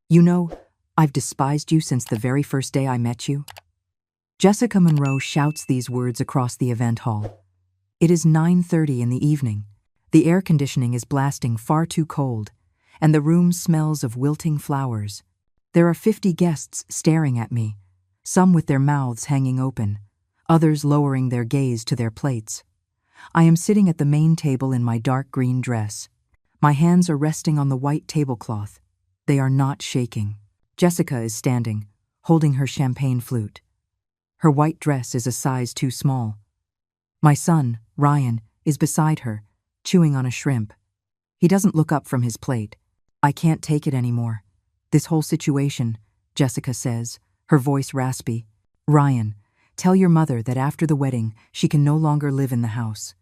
You know, I've despised you since the very first day I met you. Jessica Monroe shouts these words across the event hall. It is 9:30 in the evening. The air conditioning is blasting far too cold, and the room smells of wilting flowers. There are 50 guests staring at me, some with their mouths hanging open, others lowering their gaze to their plates. I am sitting at the main table in my dark green dress. My hands are resting on the white tablecloth. They are not shaking. Jessica is standing, holding her champagne flute. Her white dress is a size too small. My son, Ryan, is beside her, chewing on a shrimp. He doesn't look up from his plate. I can't take it anymore. This whole situation, Jessica says, her voice raspy. Ryan, tell your mother that after the wedding, she can no longer live in the house.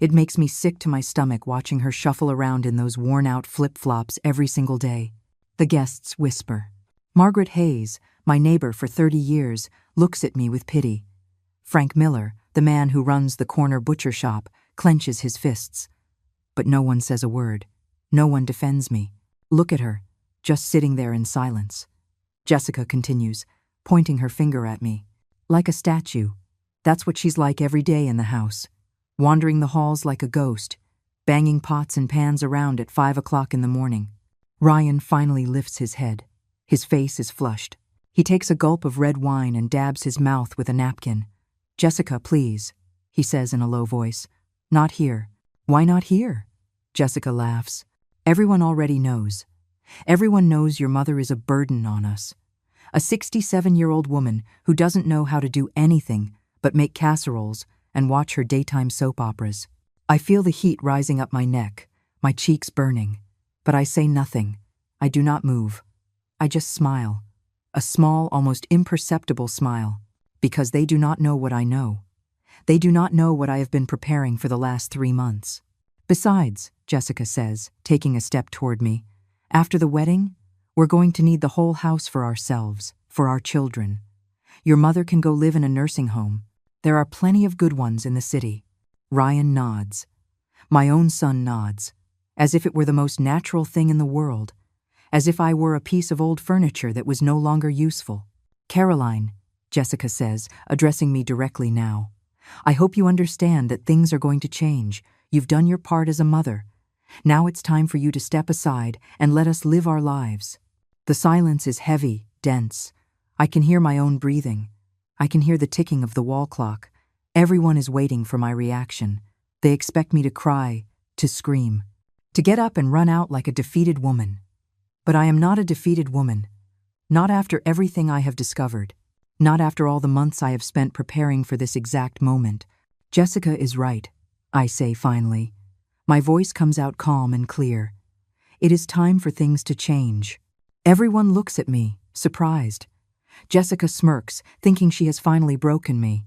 It makes me sick to my stomach watching her shuffle around in those worn-out flip-flops every single day. The guests whisper. Margaret Hayes, my neighbor for 30 years, looks at me with pity. Frank Miller, the man who runs the corner butcher shop, clenches his fists. But no one says a word. No one defends me. Look at her, just sitting there in silence. Jessica continues, pointing her finger at me. Like a statue. That's what she's like every day in the house. Wandering the halls like a ghost, banging pots and pans around at 5 o'clock in the morning. Ryan finally lifts his head. His face is flushed. He takes a gulp of red wine and dabs his mouth with a napkin. Jessica, please, he says in a low voice. Not here. Why not here? Jessica laughs. Everyone already knows. Everyone knows your mother is a burden on us. A 67-year-old woman who doesn't know how to do anything but make casseroles and watch her daytime soap operas. I feel the heat rising up my neck, my cheeks burning. But I say nothing. I do not move. I just smile. A small, almost imperceptible smile. Because they do not know what I know. They do not know what I have been preparing for the last 3 months. Besides, Jessica says, taking a step toward me, after the wedding, we're going to need the whole house for ourselves, for our children. Your mother can go live in a nursing home. There are plenty of good ones in the city. Ryan nods. My own son nods, as if it were the most natural thing in the world, as if I were a piece of old furniture that was no longer useful. Caroline, Jessica says, addressing me directly now, I hope you understand that things are going to change. You've done your part as a mother. Now it's time for you to step aside and let us live our lives. The silence is heavy, dense. I can hear my own breathing. I can hear the ticking of the wall clock. Everyone is waiting for my reaction. They expect me to cry, to scream, to get up and run out like a defeated woman. But I am not a defeated woman. Not after everything I have discovered. Not after all the months I have spent preparing for this exact moment. Jessica is right, I say finally. My voice comes out calm and clear. It is time for things to change. Everyone looks at me, surprised. Jessica smirks, thinking she has finally broken me.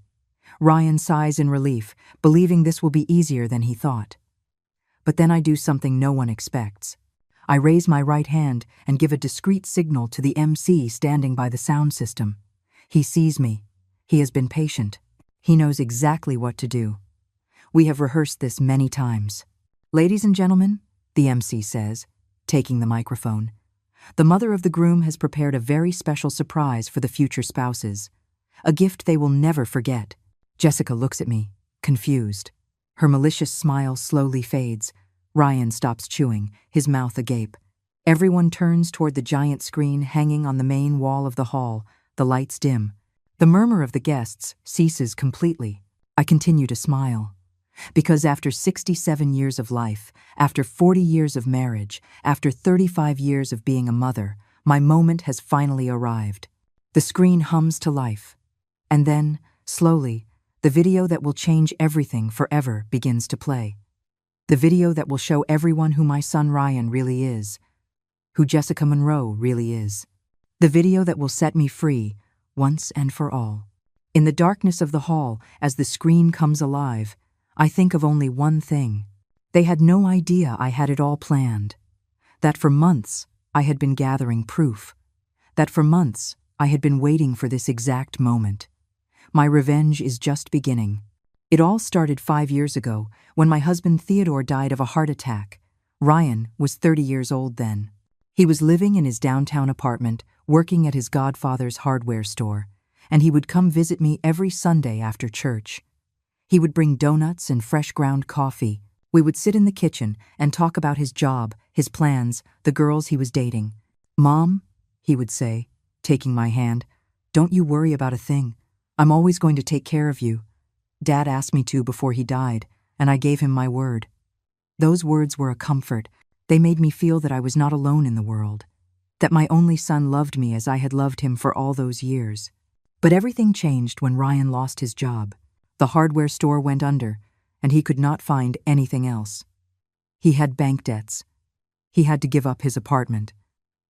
Ryan sighs in relief, believing this will be easier than he thought. But then I do something no one expects. I raise my right hand and give a discreet signal to the MC standing by the sound system. He sees me. He has been patient. He knows exactly what to do. We have rehearsed this many times. Ladies and gentlemen, the MC says, taking the microphone, the mother of the groom has prepared a very special surprise for the future spouses. A gift they will never forget. Jessica looks at me, confused. Her malicious smile slowly fades. Ryan stops chewing, his mouth agape. Everyone turns toward the giant screen hanging on the main wall of the hall. The lights dim. The murmur of the guests ceases completely. I continue to smile. Because after 67 years of life, after 40 years of marriage, after 35 years of being a mother, my moment has finally arrived. The screen hums to life. And then, slowly, the video that will change everything forever begins to play. The video that will show everyone who my son Ryan really is, who Jessica Monroe really is. The video that will set me free, once and for all. In the darkness of the hall, as the screen comes alive, I think of only one thing. They had no idea I had it all planned. That for months, I had been gathering proof. That for months, I had been waiting for this exact moment. My revenge is just beginning. It all started 5 years ago, when my husband Theodore died of a heart attack. Ryan was 30 years old then. He was living in his downtown apartment, working at his godfather's hardware store, and he would come visit me every Sunday after church. He would bring donuts and fresh ground coffee. We would sit in the kitchen and talk about his job, his plans, the girls he was dating. "Mom," he would say, taking my hand, "don't you worry about a thing. I'm always going to take care of you. Dad asked me to before he died, and I gave him my word." Those words were a comfort. They made me feel that I was not alone in the world, that my only son loved me as I had loved him for all those years. But everything changed when Ryan lost his job. The hardware store went under, and he could not find anything else. He had bank debts. He had to give up his apartment.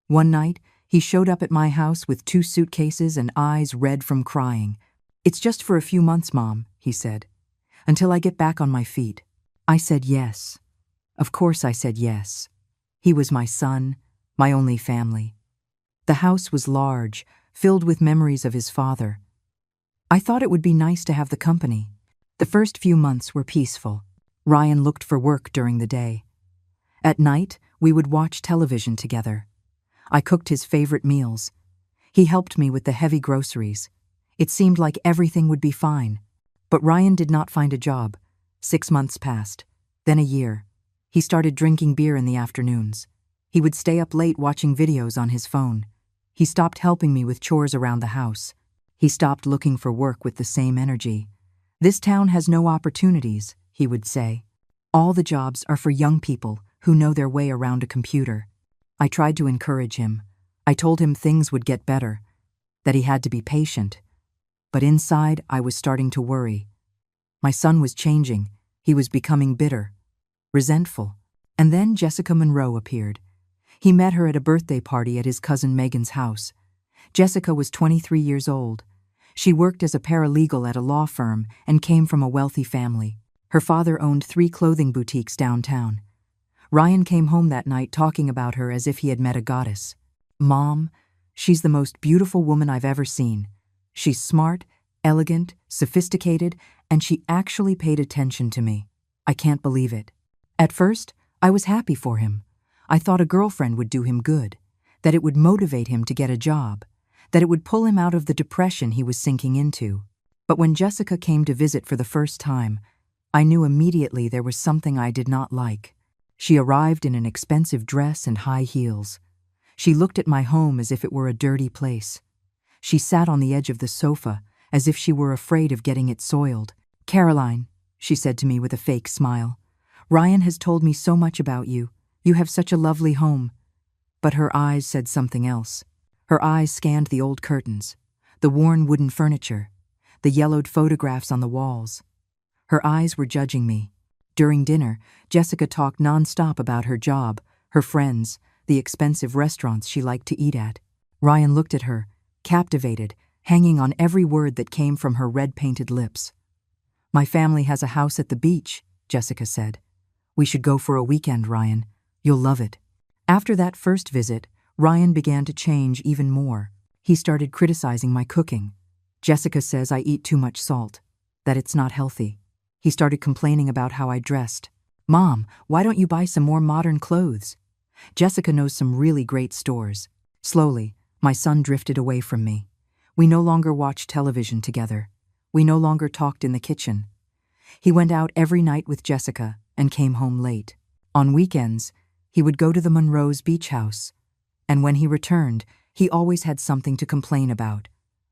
One night, he showed up at my house with 2 suitcases and eyes red from crying. "It's just for a few months, Mom," he said, "until I get back on my feet." I said yes. Of course I said yes. He was my son, my only family. The house was large, filled with memories of his father. I thought it would be nice to have the company. The first few months were peaceful. Ryan looked for work during the day. At night, we would watch television together. I cooked his favorite meals. He helped me with the heavy groceries. It seemed like everything would be fine. But Ryan did not find a job. 6 months passed, then a year. He started drinking beer in the afternoons. He would stay up late watching videos on his phone. He stopped helping me with chores around the house. He stopped looking for work with the same energy. "This town has no opportunities," he would say. "All the jobs are for young people who know their way around a computer." I tried to encourage him. I told him things would get better, that he had to be patient. But inside, I was starting to worry. My son was changing. He was becoming bitter, resentful. And then Jessica Monroe appeared. He met her at a birthday party at his cousin Megan's house. Jessica was 23 years old. She worked as a paralegal at a law firm and came from a wealthy family. Her father owned 3 clothing boutiques downtown. Ryan came home that night talking about her as if he had met a goddess. "Mom, she's the most beautiful woman I've ever seen. She's smart, elegant, sophisticated, and she actually paid attention to me. I can't believe it." At first, I was happy for him. I thought a girlfriend would do him good, that it would motivate him to get a job, that it would pull him out of the depression he was sinking into. But when Jessica came to visit for the first time, I knew immediately there was something I did not like. She arrived in an expensive dress and high heels. She looked at my home as if it were a dirty place. She sat on the edge of the sofa as if she were afraid of getting it soiled. "Caroline," she said to me with a fake smile, "Ryan has told me so much about you. You have such a lovely home." But her eyes said something else. Her eyes scanned the old curtains, the worn wooden furniture, the yellowed photographs on the walls. Her eyes were judging me. During dinner, Jessica talked nonstop about her job, her friends, the expensive restaurants she liked to eat at. Ryan looked at her, captivated, hanging on every word that came from her red-painted lips. "My family has a house at the beach," Jessica said. "We should go for a weekend, Ryan. You'll love it." After that first visit, Ryan began to change even more. He started criticizing my cooking. Jessica says I eat too much salt, that it's not healthy. He started complaining about how I dressed. "Mom, why don't you buy some more modern clothes? Jessica knows some really great stores." Slowly, my son drifted away from me. We no longer watched television together. We no longer talked in the kitchen. He went out every night with Jessica and came home late. On weekends, he would go to the Monroe's beach house. And when he returned, he always had something to complain about.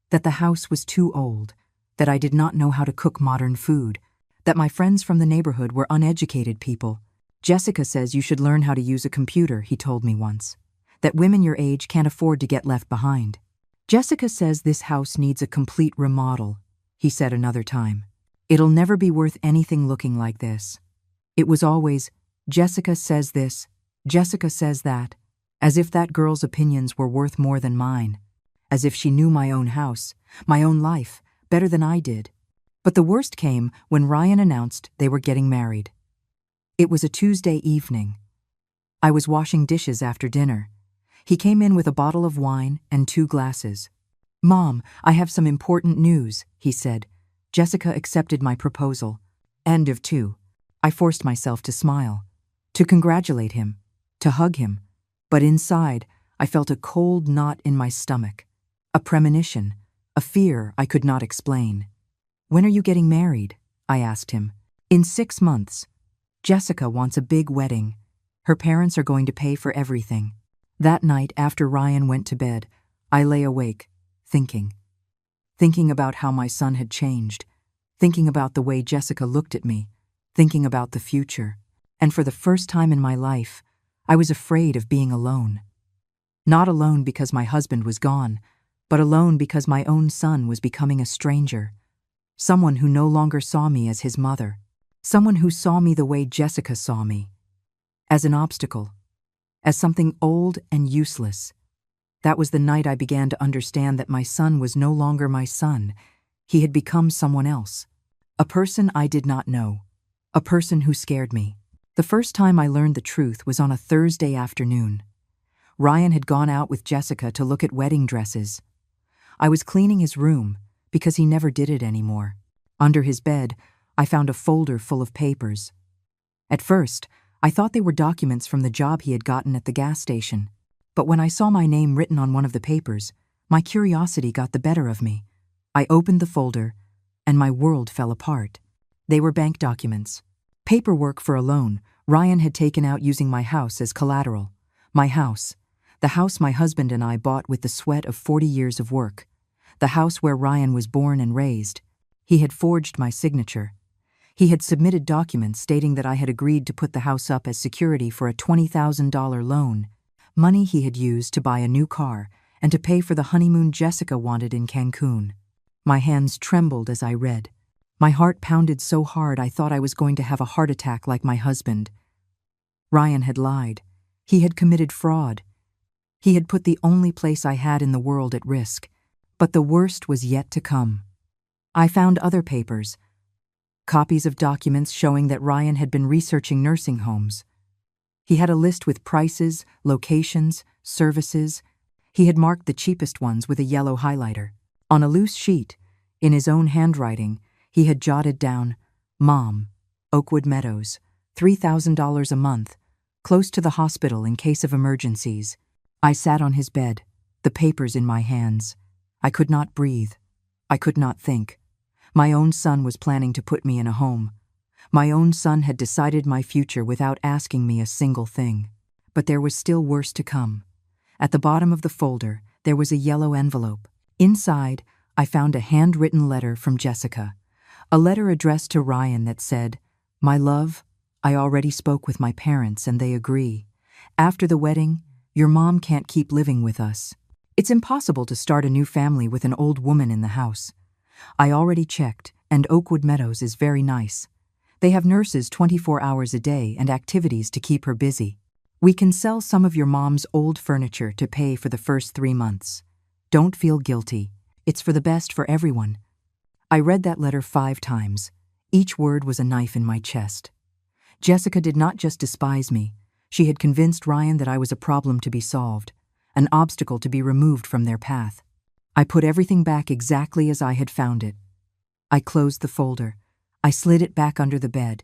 That the house was too old, that I did not know how to cook modern food, that my friends from the neighborhood were uneducated people. "Jessica says you should learn how to use a computer," he told me once. "That women your age can't afford to get left behind." "Jessica says this house needs a complete remodel," he said another time. "It'll never be worth anything looking like this." It was always, "Jessica says this, Jessica says that," as if that girl's opinions were worth more than mine, as if she knew my own house, my own life, better than I did. But the worst came when Ryan announced they were getting married. It was a Tuesday evening. I was washing dishes after dinner. He came in with a bottle of wine and 2 glasses. "Mom, I have some important news," he said. "Jessica accepted my proposal." End of 2. I forced myself to smile, to congratulate him, to hug him. But inside, I felt a cold knot in my stomach, a premonition, a fear I could not explain. "When are you getting married?" I asked him. "In 6 months. Jessica wants a big wedding. Her parents are going to pay for everything." That night, after Ryan went to bed, I lay awake, thinking about how my son had changed, thinking about the way Jessica looked at me, thinking about the future. And for the first time in my life, I was afraid of being alone. Not alone because my husband was gone, but alone because my own son was becoming a stranger. Someone who no longer saw me as his mother. Someone who saw me the way Jessica saw me. As an obstacle. As something old and useless. That was the night I began to understand that my son was no longer my son. He had become someone else. A person I did not know. A person who scared me. The first time I learned the truth was on a Thursday afternoon. Ryan had gone out with Jessica to look at wedding dresses. I was cleaning his room, because he never did it anymore. Under his bed, I found a folder full of papers. At first, I thought they were documents from the job he had gotten at the gas station. But when I saw my name written on one of the papers, my curiosity got the better of me. I opened the folder, and my world fell apart. They were bank documents. Paperwork for a loan Ryan had taken out using my house as collateral. My house. The house my husband and I bought with the sweat of 40 years of work. The house where Ryan was born and raised. He had forged my signature. He had submitted documents stating that I had agreed to put the house up as security for a $20,000 loan, money he had used to buy a new car and to pay for the honeymoon Jessica wanted in Cancun. My hands trembled as I read. My heart pounded so hard I thought I was going to have a heart attack like my husband. Ryan had lied. He had committed fraud. He had put the only place I had in the world at risk. But the worst was yet to come. I found other papers. Copies of documents showing that Ryan had been researching nursing homes. He had a list with prices, locations, services. He had marked the cheapest ones with a yellow highlighter. On a loose sheet, in his own handwriting, he had jotted down, "Mom, Oakwood Meadows, $3,000 a month, close to the hospital in case of emergencies." I sat on his bed, the papers in my hands. I could not breathe. I could not think. My own son was planning to put me in a home. My own son had decided my future without asking me a single thing. But there was still worse to come. At the bottom of the folder, there was a yellow envelope. Inside, I found a handwritten letter from Jessica. A letter addressed to Ryan that said, "My love, I already spoke with my parents and they agree. After the wedding, your mom can't keep living with us. It's impossible to start a new family with an old woman in the house. I already checked, and Oakwood Meadows is very nice. They have nurses 24 hours a day and activities to keep her busy. We can sell some of your mom's old furniture to pay for the first 3 months. Don't feel guilty. It's for the best for everyone." I read that letter 5 times. Each word was a knife in my chest. Jessica did not just despise me. She had convinced Ryan that I was a problem to be solved, an obstacle to be removed from their path. I put everything back exactly as I had found it. I closed the folder. I slid it back under the bed.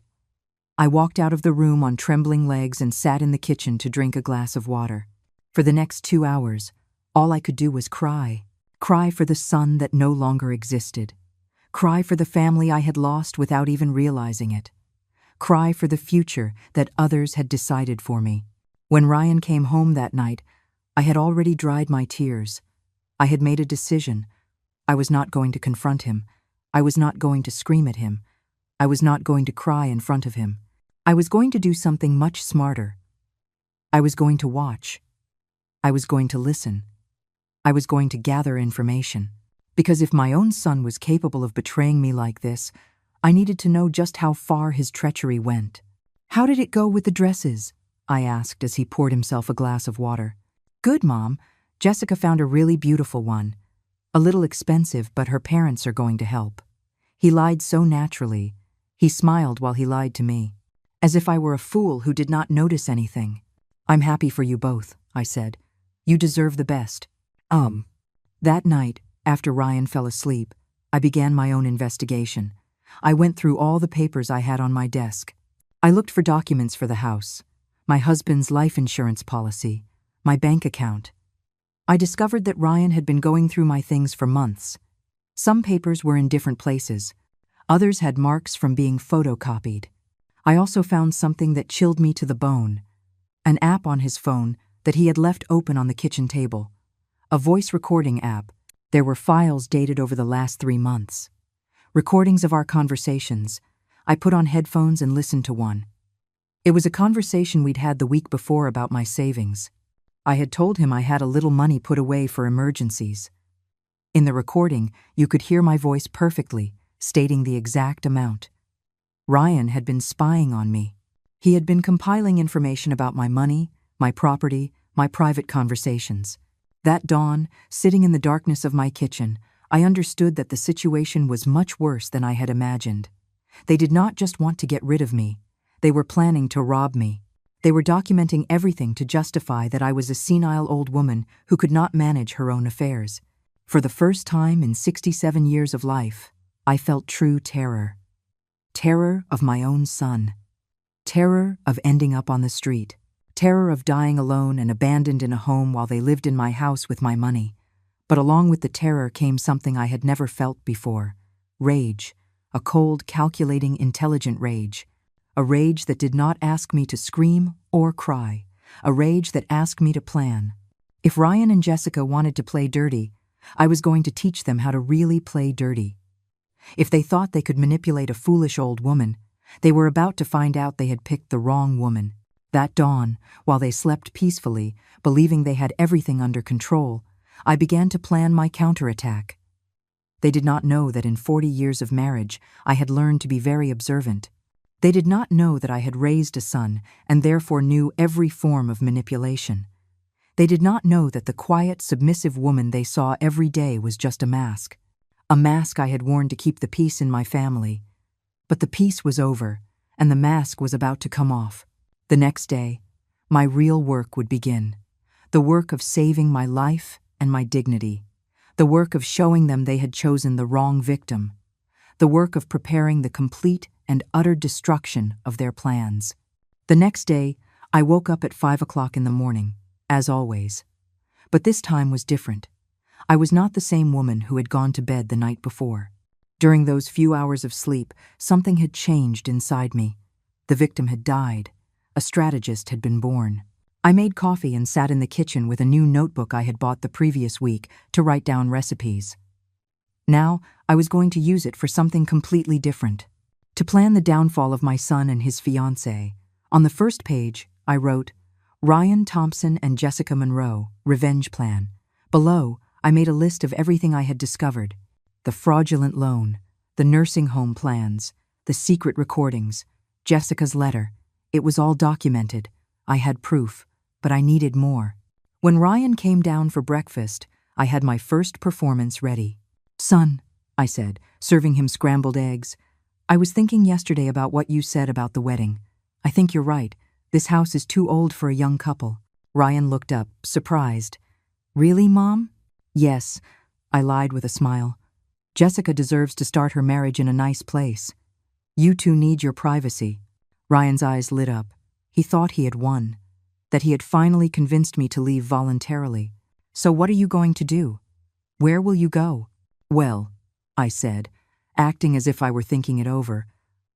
I walked out of the room on trembling legs and sat in the kitchen to drink a glass of water. For the next 2 hours, all I could do was cry. Cry for the son that no longer existed. Cry for the family I had lost without even realizing it. Cry for the future that others had decided for me. When Ryan came home that night, I had already dried my tears. I had made a decision. I was not going to confront him. I was not going to scream at him. I was not going to cry in front of him. I was going to do something much smarter. I was going to watch. I was going to listen. I was going to gather information. Because if my own son was capable of betraying me like this, I needed to know just how far his treachery went. "How did it go with the dresses?" I asked as he poured himself a glass of water. "Good, Mom. Jessica found a really beautiful one. A little expensive, but her parents are going to help." He lied so naturally. He smiled while he lied to me, as if I were a fool who did not notice anything. "I'm happy for you both," I said. "You deserve the best." That night, after Ryan fell asleep, I began my own investigation. I went through all the papers I had on my desk. I looked for documents for the house, my husband's life insurance policy, my bank account. I discovered that Ryan had been going through my things for months. Some papers were in different places. Others had marks from being photocopied. I also found something that chilled me to the bone. An app on his phone that he had left open on the kitchen table. A voice recording app. There were files dated over the last 3 months. Recordings of our conversations. I put on headphones and listened to one. It was a conversation we'd had the week before about my savings. I had told him I had a little money put away for emergencies. In the recording, you could hear my voice perfectly, stating the exact amount. Ryan had been spying on me. He had been compiling information about my money, my property, my private conversations. That dawn, sitting in the darkness of my kitchen, I understood that the situation was much worse than I had imagined. They did not just want to get rid of me. They were planning to rob me. They were documenting everything to justify that I was a senile old woman who could not manage her own affairs. For the first time in 67 years of life, I felt true terror. Terror of my own son. Terror of ending up on the street. Terror of dying alone and abandoned in a home while they lived in my house with my money. But along with the terror came something I had never felt before. Rage. A cold, calculating, intelligent rage. A rage that did not ask me to scream or cry. A rage that asked me to plan. If Ryan and Jessica wanted to play dirty, I was going to teach them how to really play dirty. If they thought they could manipulate a foolish old woman, they were about to find out they had picked the wrong woman. That dawn, while they slept peacefully, believing they had everything under control, I began to plan my counterattack. They did not know that in 40 years of marriage, I had learned to be very observant. They did not know that I had raised a son and therefore knew every form of manipulation. They did not know that the quiet, submissive woman they saw every day was just a mask. A mask I had worn to keep the peace in my family. But the peace was over, and the mask was about to come off. The next day, my real work would begin. The work of saving my life and my dignity. The work of showing them they had chosen the wrong victim. The work of preparing the complete and utter destruction of their plans. The next day, I woke up at 5 o'clock in the morning, as always. But this time was different. I was not the same woman who had gone to bed the night before. During those few hours of sleep, something had changed inside me. The victim had died. A strategist had been born. I made coffee and sat in the kitchen with a new notebook I had bought the previous week to write down recipes. Now, I was going to use it for something completely different. To plan the downfall of my son and his fiancée. On the first page, I wrote, Ryan Thompson and Jessica Monroe, Revenge Plan. Below, I made a list of everything I had discovered. The fraudulent loan, the nursing home plans, the secret recordings, Jessica's letter. It was all documented. I had proof, but I needed more. When Ryan came down for breakfast, I had my first performance ready. Son, I said, serving him scrambled eggs, I was thinking yesterday about what you said about the wedding. I think you're right. This house is too old for a young couple. Ryan looked up, surprised. Really, Mom? Yes, I lied with a smile. Jessica deserves to start her marriage in a nice place. You two need your privacy. Ryan's eyes lit up. He thought he had won, that he had finally convinced me to leave voluntarily. So what are you going to do? Where will you go? Well, I said, acting as if I were thinking it over,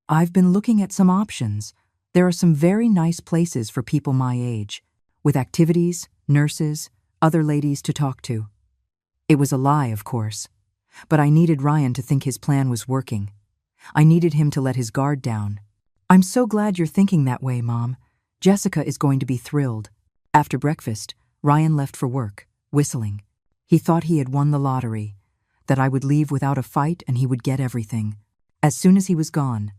I've been looking at some options. There are some very nice places for people my age, with activities, nurses, other ladies to talk to. It was a lie, of course, but I needed Ryan to think his plan was working. I needed him to let his guard down. I'm so glad you're thinking that way, Mom. Jessica is going to be thrilled. After breakfast, Ryan left for work, whistling. He thought he had won the lottery, that I would leave without a fight and he would get everything. As soon as he was gone,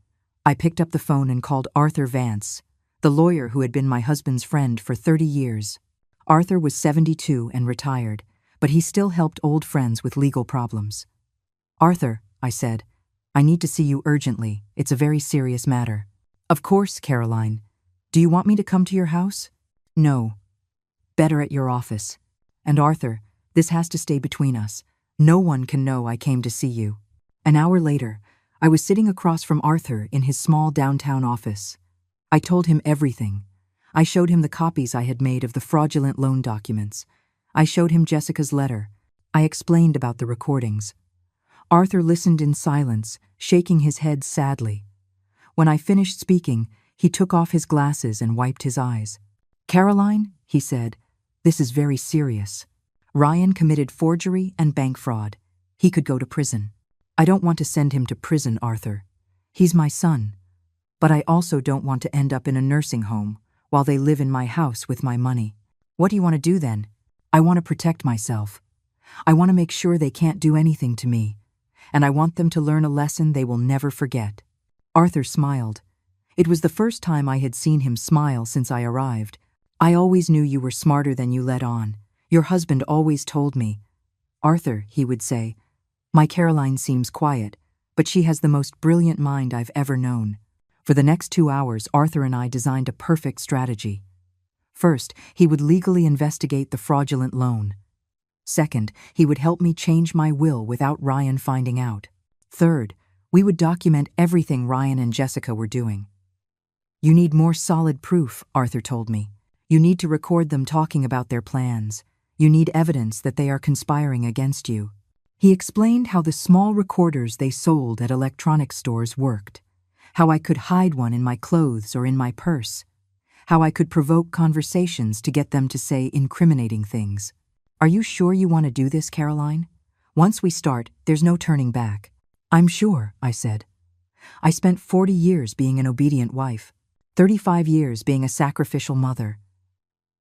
I picked up the phone and called Arthur Vance, the lawyer who had been my husband's friend for 30 years. Arthur was 72 and retired, but he still helped old friends with legal problems. Arthur, I said, I need to see you urgently. It's a very serious matter. Of course, Caroline. Do you want me to come to your house? No. Better at your office. And Arthur, this has to stay between us. No one can know I came to see you. An hour later, I was sitting across from Arthur in his small downtown office. I told him everything. I showed him the copies I had made of the fraudulent loan documents. I showed him Jessica's letter. I explained about the recordings. Arthur listened in silence, shaking his head sadly. When I finished speaking, he took off his glasses and wiped his eyes. "Caroline," he said, "this is very serious. Ryan committed forgery and bank fraud. He could go to prison. I don't want to send him to prison, Arthur. He's my son. But I also don't want to end up in a nursing home while they live in my house with my money. What do you want to do then?" "I want to protect myself. I want to make sure they can't do anything to me. And I want them to learn a lesson they will never forget." Arthur smiled. It was the first time I had seen him smile since I arrived. "I always knew you were smarter than you let on. Your husband always told me." "Arthur," he would say, "my Caroline seems quiet, but she has the most brilliant mind I've ever known." For the next 2 hours, Arthur and I designed a perfect strategy. First, he would legally investigate the fraudulent loan. Second, he would help me change my will without Ryan finding out. Third, we would document everything Ryan and Jessica were doing. "You need more solid proof," Arthur told me. "You need to record them talking about their plans. You need evidence that they are conspiring against you." He explained how the small recorders they sold at electronics stores worked, how I could hide one in my clothes or in my purse, how I could provoke conversations to get them to say incriminating things. "Are you sure you want to do this, Caroline? Once we start, there's no turning back." "I'm sure," I said. "I spent 40 years being an obedient wife, 35 years being a sacrificial mother.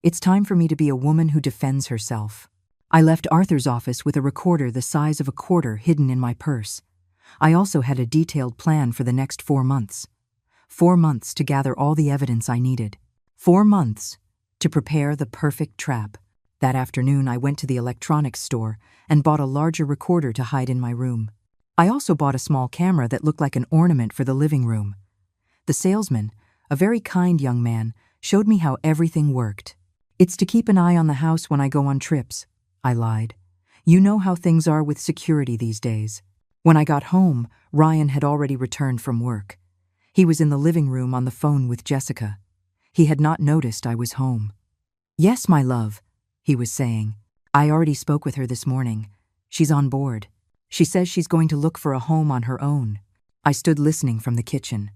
It's time for me to be a woman who defends herself." I left Arthur's office with a recorder the size of a quarter hidden in my purse. I also had a detailed plan for the next 4 months. 4 months to gather all the evidence I needed. 4 months to prepare the perfect trap. That afternoon, I went to the electronics store and bought a larger recorder to hide in my room. I also bought a small camera that looked like an ornament for the living room. The salesman, a very kind young man, showed me how everything worked. "It's to keep an eye on the house when I go on trips," I lied. "You know how things are with security these days." When I got home, Ryan had already returned from work. He was in the living room on the phone with Jessica. He had not noticed I was home. "Yes, my love," he was saying. "I already spoke with her this morning. She's on board. She says she's going to look for a home on her own." I stood listening from the kitchen.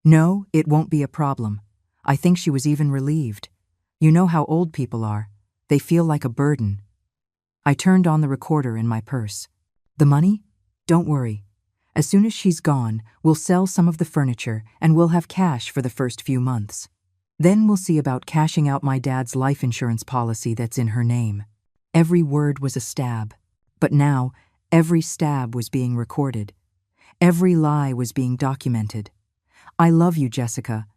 "No, it won't be a problem." I think she was even relieved. You know how old people are. They feel like a burden. I turned on the recorder in my purse. "The money? Don't worry. As soon as she's gone, we'll sell some of the furniture and we'll have cash for the first few months. Then we'll see about cashing out my dad's life insurance policy that's in her name." Every word was a stab. But now, every stab was being recorded. Every lie was being documented. "I love you, Jessica.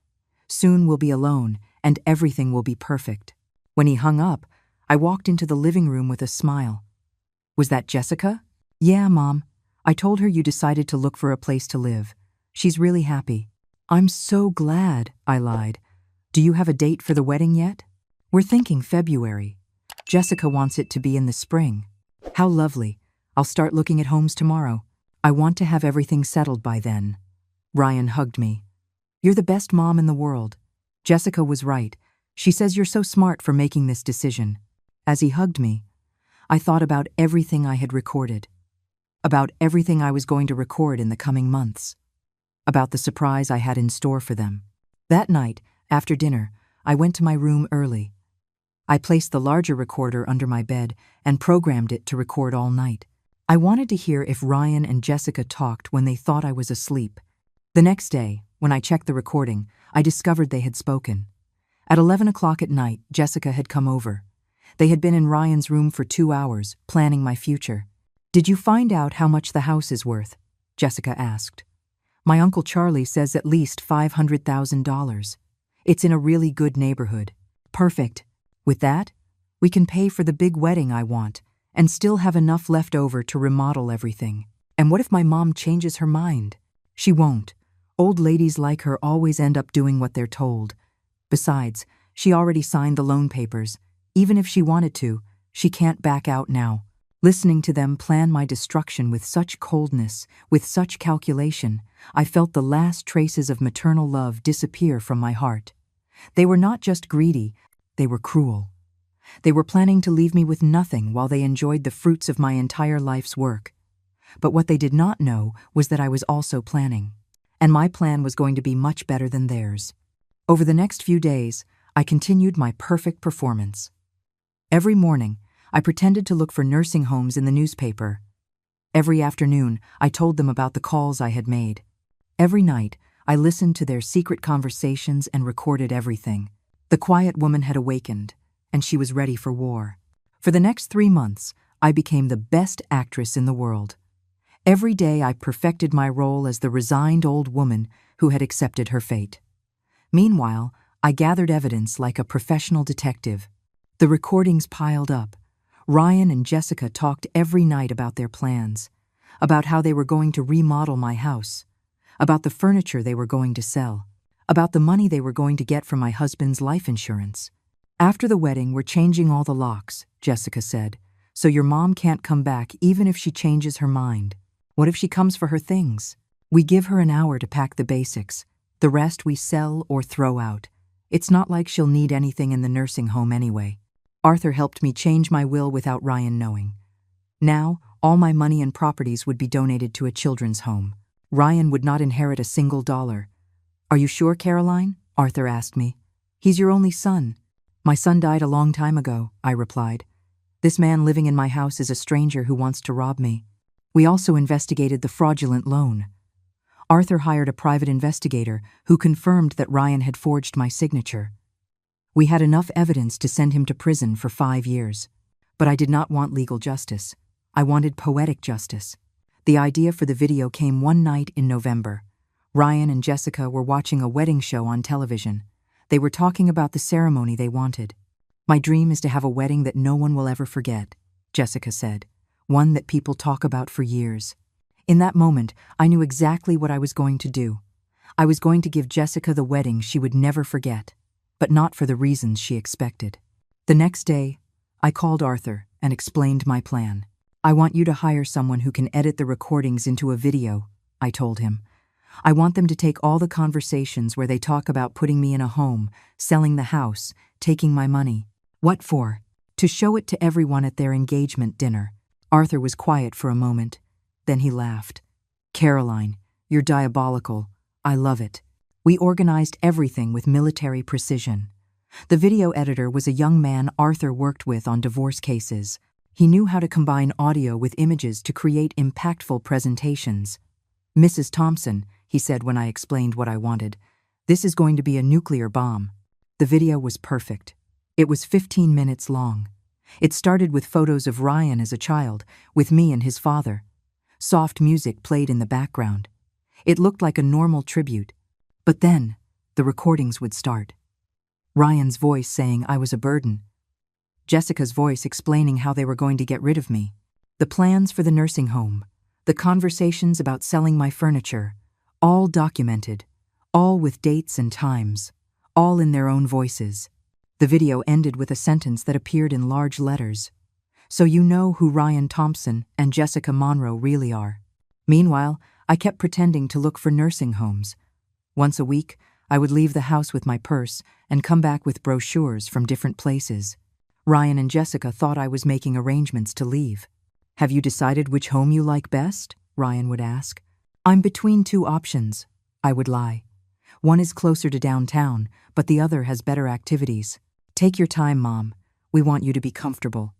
Soon we'll be alone and everything will be perfect." When he hung up, I walked into the living room with a smile. "Was that Jessica?" "Yeah, Mom. I told her you decided to look for a place to live. She's really happy." "I'm so glad," I lied. "Do you have a date for the wedding yet?" "We're thinking February. Jessica wants it to be in the spring." "How lovely. I'll start looking at homes tomorrow. I want to have everything settled by then." Ryan hugged me. "You're the best mom in the world. Jessica was right. She says you're so smart for making this decision." As he hugged me, I thought about everything I had recorded, about everything I was going to record in the coming months, about the surprise I had in store for them. That night, after dinner, I went to my room early. I placed the larger recorder under my bed and programmed it to record all night. I wanted to hear if Ryan and Jessica talked when they thought I was asleep. The next day, when I checked the recording, I discovered they had spoken. At 11 o'clock at night, Jessica had come over. They had been in Ryan's room for 2 hours, planning my future. "Did you find out how much the house is worth?" Jessica asked. "My Uncle Charlie says at least $500,000. It's in a really good neighborhood." "Perfect. With that, we can pay for the big wedding I want and still have enough left over to remodel everything." "And what if my mom changes her mind?" "She won't. Old ladies like her always end up doing what they're told. Besides, she already signed the loan papers. Even if she wanted to, she can't back out now." Listening to them plan my destruction with such coldness, with such calculation, I felt the last traces of maternal love disappear from my heart. They were not just greedy, they were cruel. They were planning to leave me with nothing while they enjoyed the fruits of my entire life's work. But what they did not know was that I was also planning. And my plan was going to be much better than theirs. Over the next few days, I continued my perfect performance. Every morning, I pretended to look for nursing homes in the newspaper. Every afternoon, I told them about the calls I had made. Every night, I listened to their secret conversations and recorded everything. The quiet woman had awakened, and she was ready for war. For the next 3 months, I became the best actress in the world. Every day I perfected my role as the resigned old woman who had accepted her fate. Meanwhile, I gathered evidence like a professional detective. The recordings piled up. Ryan and Jessica talked every night about their plans, about how they were going to remodel my house, about the furniture they were going to sell, about the money they were going to get from my husband's life insurance. After the wedding, we're changing all the locks, Jessica said, so your mom can't come back even if she changes her mind. What if she comes for her things? We give her an hour to pack the basics. The rest we sell or throw out. It's not like she'll need anything in the nursing home anyway. Arthur helped me change my will without Ryan knowing. Now, all my money and properties would be donated to a children's home. Ryan would not inherit a single dollar. Are you sure, Caroline? Arthur asked me. He's your only son. My son died a long time ago, I replied. This man living in my house is a stranger who wants to rob me. We also investigated the fraudulent loan. Arthur hired a private investigator who confirmed that Ryan had forged my signature. We had enough evidence to send him to prison for 5 years. But I did not want legal justice. I wanted poetic justice. The idea for the video came one night in November. Ryan and Jessica were watching a wedding show on television. They were talking about the ceremony they wanted. My dream is to have a wedding that no one will ever forget, Jessica said. One that people talk about for years. In that moment, I knew exactly what I was going to do. I was going to give Jessica the wedding she would never forget, but not for the reasons she expected. The next day, I called Arthur and explained my plan. I want you to hire someone who can edit the recordings into a video, I told him. I want them to take all the conversations where they talk about putting me in a home, selling the house, taking my money. What for? To show it to everyone at their engagement dinner. Arthur was quiet for a moment. Then he laughed. Caroline, you're diabolical. I love it. We organized everything with military precision. The video editor was a young man Arthur worked with on divorce cases. He knew how to combine audio with images to create impactful presentations. Mrs. Thompson, he said when I explained what I wanted, this is going to be a nuclear bomb. The video was perfect. It was 15 minutes long. It started with photos of Ryan as a child, with me and his father. Soft music played in the background. It looked like a normal tribute. But then, the recordings would start. Ryan's voice saying I was a burden. Jessica's voice explaining how they were going to get rid of me. The plans for the nursing home. The conversations about selling my furniture. All documented. All with dates and times. All in their own voices. The video ended with a sentence that appeared in large letters. So you know who Ryan Thompson and Jessica Monroe really are. Meanwhile, I kept pretending to look for nursing homes. Once a week, I would leave the house with my purse and come back with brochures from different places. Ryan and Jessica thought I was making arrangements to leave. Have you decided which home you like best? Ryan would ask. I'm between 2 options, I would lie. One is closer to downtown, but the other has better activities. Take your time, Mom. We want you to be comfortable.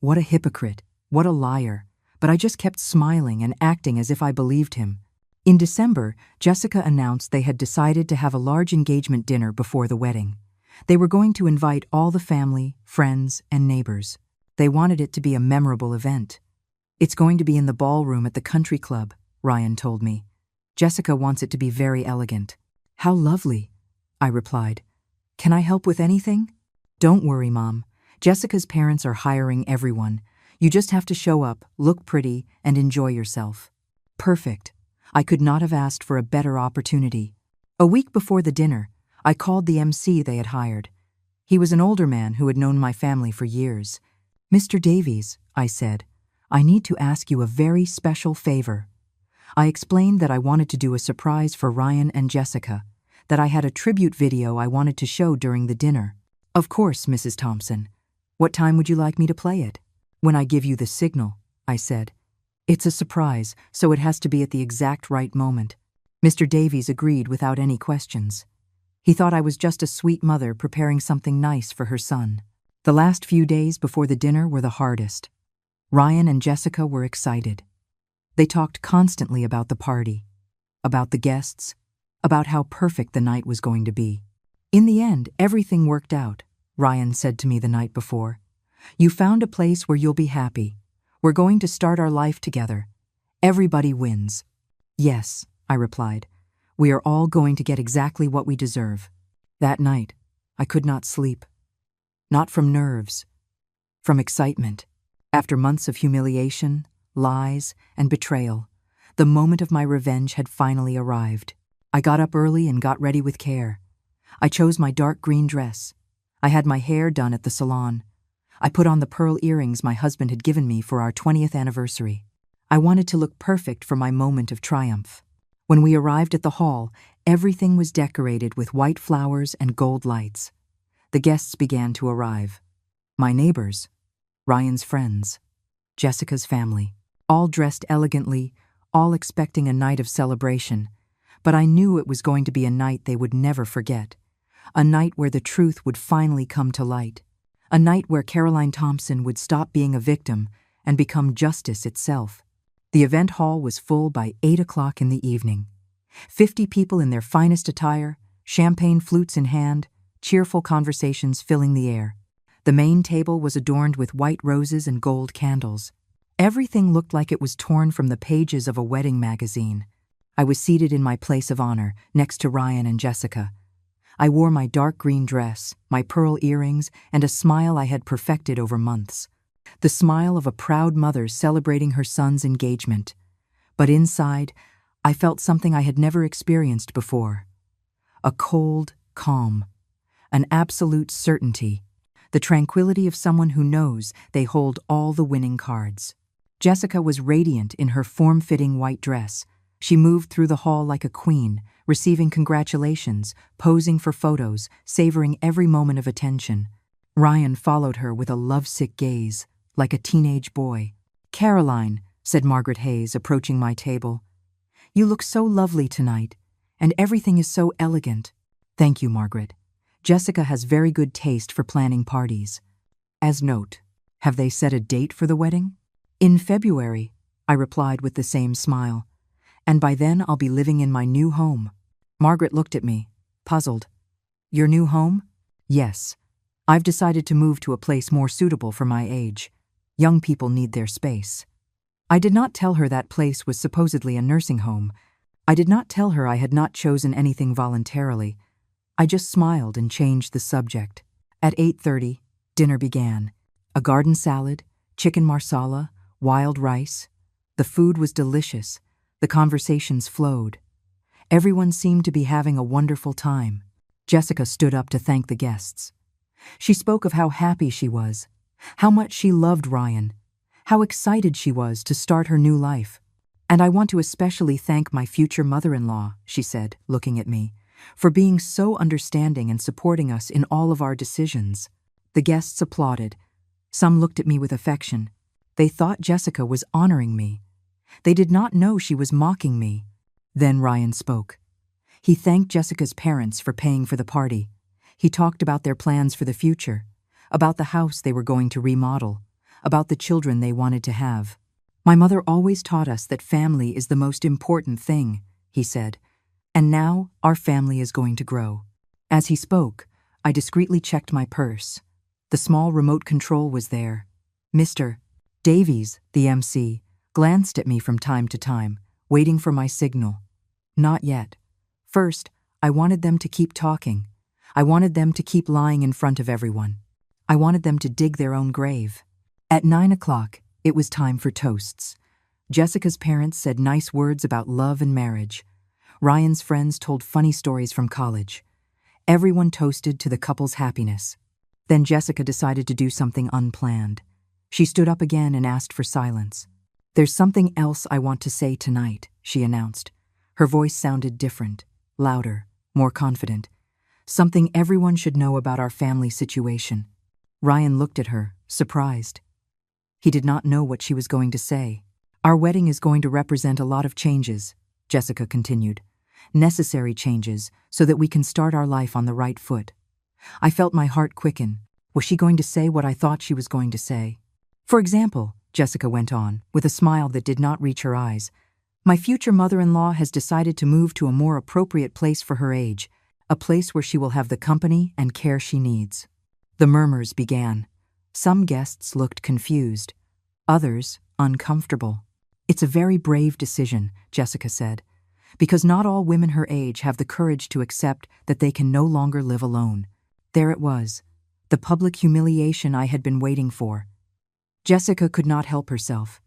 What a hypocrite. What a liar. But I just kept smiling and acting as if I believed him. In December, Jessica announced they had decided to have a large engagement dinner before the wedding. They were going to invite all the family, friends, and neighbors. They wanted it to be a memorable event. It's going to be in the ballroom at the country club, Ryan told me. Jessica wants it to be very elegant. How lovely, I replied. Can I help with anything? Don't worry, Mom. Jessica's parents are hiring everyone. You just have to show up, look pretty, and enjoy yourself. Perfect. I could not have asked for a better opportunity. A week before the dinner, I called the MC they had hired. He was an older man who had known my family for years. Mr. Davies, I said, I need to ask you a very special favor. I explained that I wanted to do a surprise for Ryan and Jessica. that I had a tribute video I wanted to show during the dinner. Of course, Mrs. Thompson. What time would you like me to play it? When I give you the signal, I said. It's a surprise, so it has to be at the exact right moment. Mr. Davies agreed without any questions. He thought I was just a sweet mother preparing something nice for her son. The last few days before the dinner were the hardest. Ryan and Jessica were excited. They talked constantly about the party, about the guests, about how perfect the night was going to be. In the end, everything worked out, Ryan said to me the night before. You found a place where you'll be happy. We're going to start our life together. Everybody wins. Yes, I replied. We are all going to get exactly what we deserve. That night, I could not sleep. Not from nerves, from excitement. After months of humiliation, lies, and betrayal, the moment of my revenge had finally arrived. I got up early and got ready with care. I chose my dark green dress. I had my hair done at the salon. I put on the pearl earrings my husband had given me for our 20th anniversary. I wanted to look perfect for my moment of triumph. When we arrived at the hall, everything was decorated with white flowers and gold lights. The guests began to arrive. My neighbors, Ryan's friends, Jessica's family, all dressed elegantly, all expecting a night of celebration. But I knew it was going to be a night they would never forget. A night where the truth would finally come to light. A night where Caroline Thompson would stop being a victim and become justice itself. The event hall was full by 8 o'clock in the evening. 50 people in their finest attire, champagne flutes in hand, cheerful conversations filling the air. The main table was adorned with white roses and gold candles. Everything looked like it was torn from the pages of a wedding magazine. I was seated in my place of honor, next to Ryan and Jessica. I wore my dark green dress, my pearl earrings, and a smile I had perfected over months. The smile of a proud mother celebrating her son's engagement. But inside, I felt something I had never experienced before. A cold calm. An absolute certainty. The tranquility of someone who knows they hold all the winning cards. Jessica was radiant in her form-fitting white dress. She moved through the hall like a queen, receiving congratulations, posing for photos, savoring every moment of attention. Ryan followed her with a lovesick gaze, like a teenage boy. "Caroline," said Margaret Hayes, approaching my table. "You look so lovely tonight, and everything is so elegant." "Thank you, Margaret. Jessica has very good taste for planning parties." As note, have they set a date for the wedding? "In February," I replied with the same smile. "And by then I'll be living in my new home." Margaret looked at me, puzzled. "Your new home?" "Yes. I've decided to move to a place more suitable for my age. Young people need their space." I did not tell her that place was supposedly a nursing home. I did not tell her I had not chosen anything voluntarily. I just smiled and changed the subject. At 8:30, dinner began. A garden salad, chicken marsala, wild rice. The food was delicious. The conversations flowed. Everyone seemed to be having a wonderful time. Jessica stood up to thank the guests. She spoke of how happy she was, how much she loved Ryan, how excited she was to start her new life. "And I want to especially thank my future mother-in-law," she said, looking at me, "for being so understanding and supporting us in all of our decisions." The guests applauded. Some looked at me with affection. They thought Jessica was honoring me. They did not know she was mocking me. Then Ryan spoke. He thanked Jessica's parents for paying for the party. He talked about their plans for the future, about the house they were going to remodel, about the children they wanted to have. "My mother always taught us that family is the most important thing," he said. "And now our family is going to grow." As he spoke, I discreetly checked my purse. The small remote control was there. Mr. Davies, the MC, glanced at me from time to time, waiting for my signal. Not yet. First, I wanted them to keep talking. I wanted them to keep lying in front of everyone. I wanted them to dig their own grave. At 9 o'clock, it was time for toasts. Jessica's parents said nice words about love and marriage. Ryan's friends told funny stories from college. Everyone toasted to the couple's happiness. Then Jessica decided to do something unplanned. She stood up again and asked for silence. "There's something else I want to say tonight," she announced. Her voice sounded different, louder, more confident. "Something everyone should know about our family situation." Ryan looked at her, surprised. He did not know what she was going to say. "Our wedding is going to represent a lot of changes," Jessica continued. "Necessary changes so that we can start our life on the right foot." I felt my heart quicken. Was she going to say what I thought she was going to say? "For example," Jessica went on, with a smile that did not reach her eyes, "my future mother-in-law has decided to move to a more appropriate place for her age, a place where she will have the company and care she needs." The murmurs began. Some guests looked confused, others uncomfortable. "It's a very brave decision," Jessica said, "because not all women her age have the courage to accept that they can no longer live alone." There it was, the public humiliation I had been waiting for. Jessica could not help herself.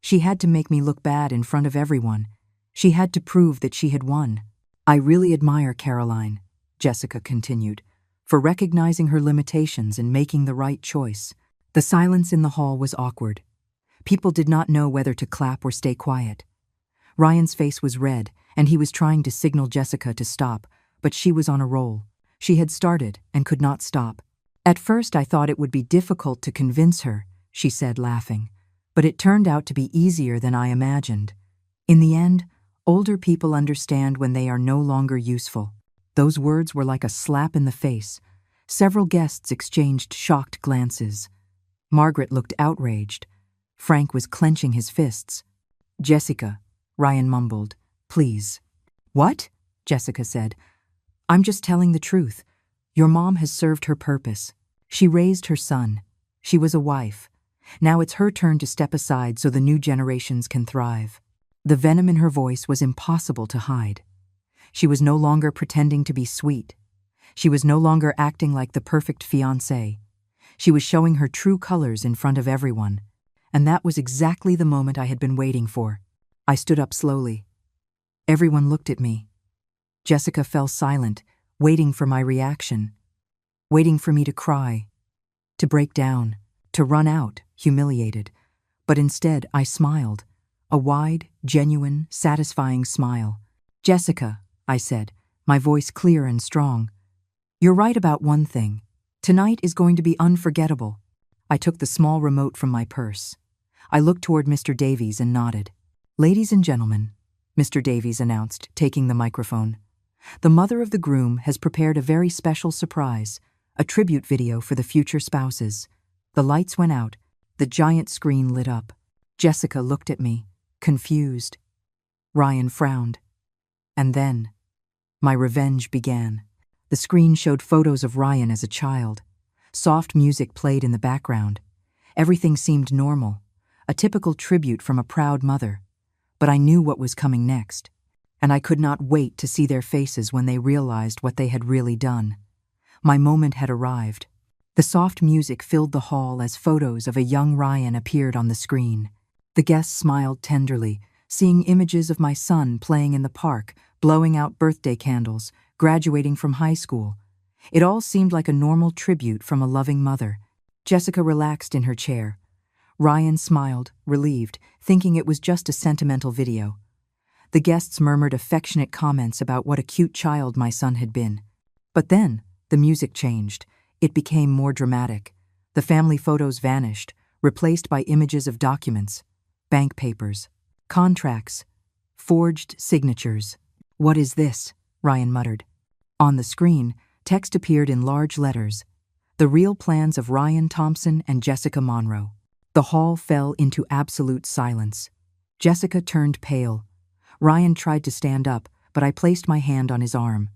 She had to make me look bad in front of everyone. She had to prove that she had won. "I really admire Caroline," Jessica continued, "for recognizing her limitations and making the right choice." The silence in the hall was awkward. People did not know whether to clap or stay quiet. Ryan's face was red, and he was trying to signal Jessica to stop, but she was on a roll. She had started and could not stop. "At first I thought it would be difficult to convince her," she said, laughing, "but it turned out to be easier than I imagined. In the end, older people understand when they are no longer useful." Those words were like a slap in the face. Several guests exchanged shocked glances. Margaret looked outraged. Frank was clenching his fists. "Jessica," Ryan mumbled, "please." "What?" Jessica said. "I'm just telling the truth. Your mom has served her purpose. She raised her son. She was a wife. Now it's her turn to step aside so the new generations can thrive." The venom in her voice was impossible to hide. She was no longer pretending to be sweet. She was no longer acting like the perfect fiancée. She was showing her true colors in front of everyone. And that was exactly the moment I had been waiting for. I stood up slowly. Everyone looked at me. Jessica fell silent, waiting for my reaction, waiting for me to cry, to break down, to run out, humiliated. But instead, I smiled, a wide, genuine, satisfying smile. "Jessica," I said, my voice clear and strong, "you're right about one thing. Tonight is going to be unforgettable." I took the small remote from my purse. I looked toward Mr. Davies and nodded. "Ladies and gentlemen," Mr. Davies announced, taking the microphone, "the mother of the groom has prepared a very special surprise, a tribute video for the future spouses." The lights went out. The giant screen lit up. Jessica looked at me, confused. Ryan frowned. And then, my revenge began. The screen showed photos of Ryan as a child. Soft music played in the background. Everything seemed normal, a typical tribute from a proud mother. But I knew what was coming next, and I could not wait to see their faces when they realized what they had really done. My moment had arrived. The soft music filled the hall as photos of a young Ryan appeared on the screen. The guests smiled tenderly, seeing images of my son playing in the park, blowing out birthday candles, graduating from high school. It all seemed like a normal tribute from a loving mother. Jessica relaxed in her chair. Ryan smiled, relieved, thinking it was just a sentimental video. The guests murmured affectionate comments about what a cute child my son had been. But then, the music changed. It became more dramatic. The family photos vanished, replaced by images of documents, bank papers, contracts, forged signatures. "What is this?" Ryan muttered. On the screen, text appeared in large letters. "The real plans of Ryan Thompson and Jessica Monroe." The hall fell into absolute silence. Jessica turned pale. Ryan tried to stand up, but I placed my hand on his arm.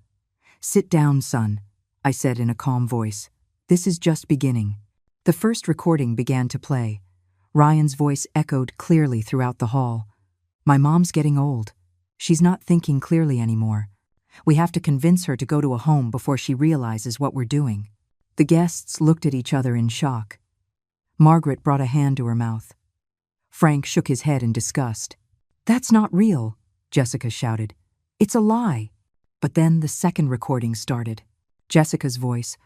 "Sit down, son," I said in a calm voice. "This is just beginning." The first recording began to play. Ryan's voice echoed clearly throughout the hall. "My mom's getting old. She's not thinking clearly anymore. We have to convince her to go to a home before she realizes what we're doing." The guests looked at each other in shock. Margaret brought a hand to her mouth. Frank shook his head in disgust. "That's not real," Jessica shouted. "It's a lie." But then the second recording started. Jessica's voice.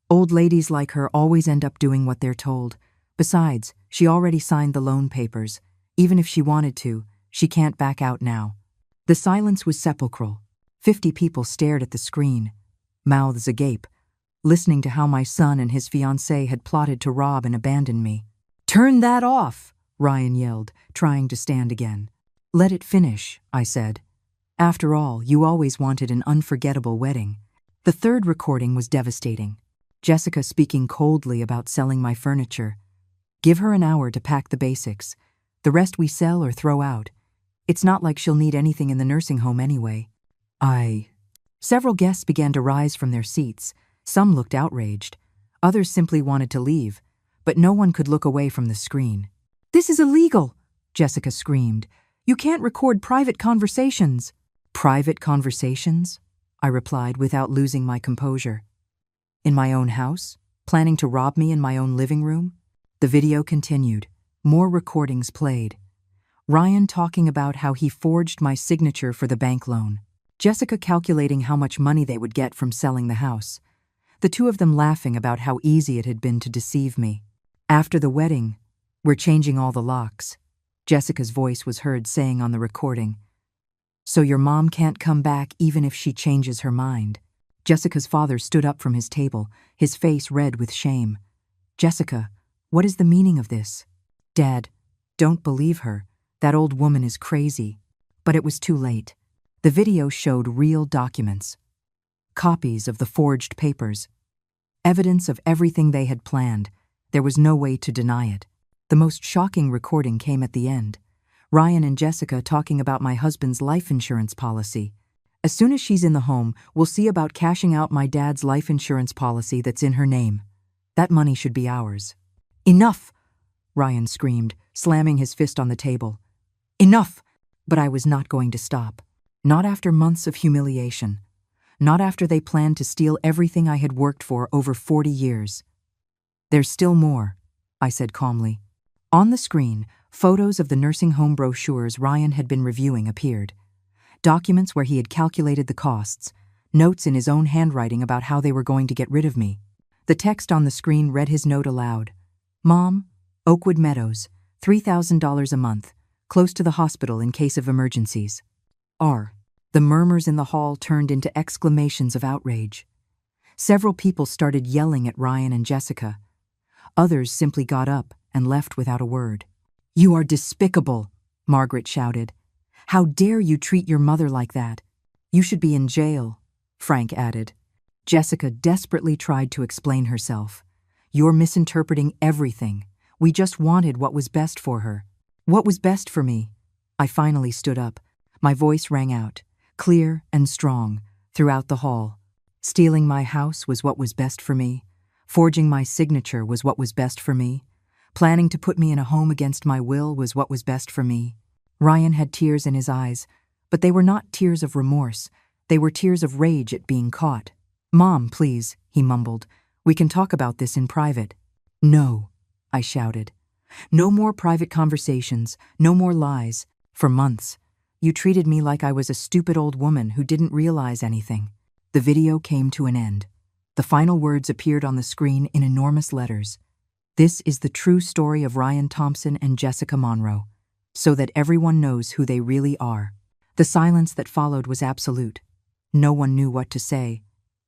"Old ladies like her always end up doing what they're told. Besides, she already signed the loan papers. Even if she wanted to, she can't back out now." The silence was sepulchral. 50 people stared at the screen, mouths agape, listening to how my son and his fiancée had plotted to rob and abandon me. "Turn that off!" Ryan yelled, trying to stand again. "Let it finish," I said. "After all, you always wanted an unforgettable wedding." The third recording was devastating. Jessica speaking coldly about selling my furniture. "Give her an hour to pack the basics. The rest we sell or throw out. It's not like she'll need anything in the nursing home anyway." Several guests began to rise from their seats. Some looked outraged. Others simply wanted to leave, but no one could look away from the screen. "This is illegal!" Jessica screamed. "You can't record private conversations." "Private conversations?" I replied without losing my composure. "In my own house? Planning to rob me in my own living room?" The video continued. More recordings played. Ryan talking about how he forged my signature for the bank loan. Jessica calculating how much money they would get from selling the house. The two of them laughing about how easy it had been to deceive me. After the wedding, "We're changing all the locks," Jessica's voice was heard saying on the recording. "So your mom can't come back even if she changes her mind." Jessica's father stood up from his table, his face red with shame. "Jessica, what is the meaning of this?" "Dad, don't believe her. That old woman is crazy." But it was too late. The video showed real documents. Copies of the forged papers. Evidence of everything they had planned. There was no way to deny it. The most shocking recording came at the end. Ryan and Jessica talking about my husband's life insurance policy. "As soon as she's in the home, we'll see about cashing out my dad's life insurance policy that's in her name. That money should be ours." "Enough!" Ryan screamed, slamming his fist on the table. "Enough!" But I was not going to stop. Not after months of humiliation. Not after they planned to steal everything I had worked for over 40 years. "There's still more," I said calmly. On the screen, photos of the nursing home brochures Ryan had been reviewing appeared. Documents where he had calculated the costs, notes in his own handwriting about how they were going to get rid of me. The text on the screen read his note aloud. "Mom, Oakwood Meadows, $3,000 a month, close to the hospital in case of emergencies. R." The murmurs in the hall turned into exclamations of outrage. Several people started yelling at Ryan and Jessica. Others simply got up and left without a word. "You are despicable," Margaret shouted. "How dare you treat your mother like that? You should be in jail," Frank added. Jessica desperately tried to explain herself. "You're misinterpreting everything. We just wanted what was best for her." "What was best for me?" I finally stood up. My voice rang out, clear and strong, throughout the hall. Stealing my house was what was best for me. Forging my signature was what was best for me. Planning to put me in a home against my will was what was best for me. Ryan had tears in his eyes, but they were not tears of remorse. They were tears of rage at being caught. "Mom, please," he mumbled. "We can talk about this in private." "No," I shouted. "No more private conversations, no more lies. For months, you treated me like I was a stupid old woman who didn't realize anything." The video came to an end. The final words appeared on the screen in enormous letters. "This is the true story of Ryan Thompson and Jessica Monroe, so that everyone knows who they really are." The silence that followed was absolute. No one knew what to say.